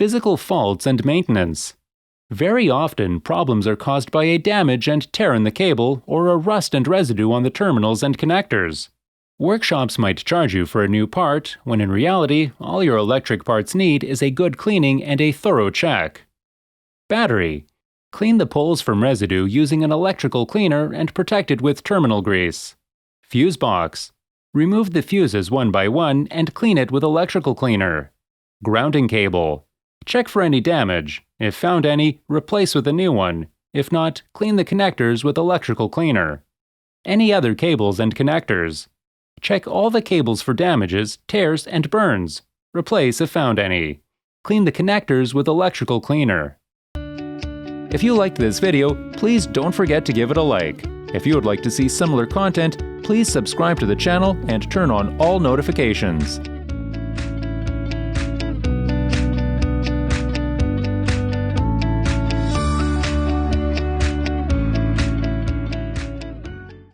Physical faults and maintenance. Very often, problems are caused by a damage and tear in the cable or a rust and residue on the terminals and connectors. Workshops might charge you for a new part, when in reality, all your electric parts need is a good cleaning and a thorough check. Battery. Clean the poles from residue using an electrical cleaner and protect it with terminal grease. Fuse box. Remove the fuses one by one and clean it with electrical cleaner. Grounding cable. Check for any damage. If found any, replace with a new one. If not, clean the connectors with electrical cleaner. Any other cables and connectors. Check all the cables for damages, tears, and burns. Replace if found any. Clean the connectors with electrical cleaner. If you liked this video, please don't forget to give it a like. If you would like to see similar content, please subscribe to the channel and turn on all notifications.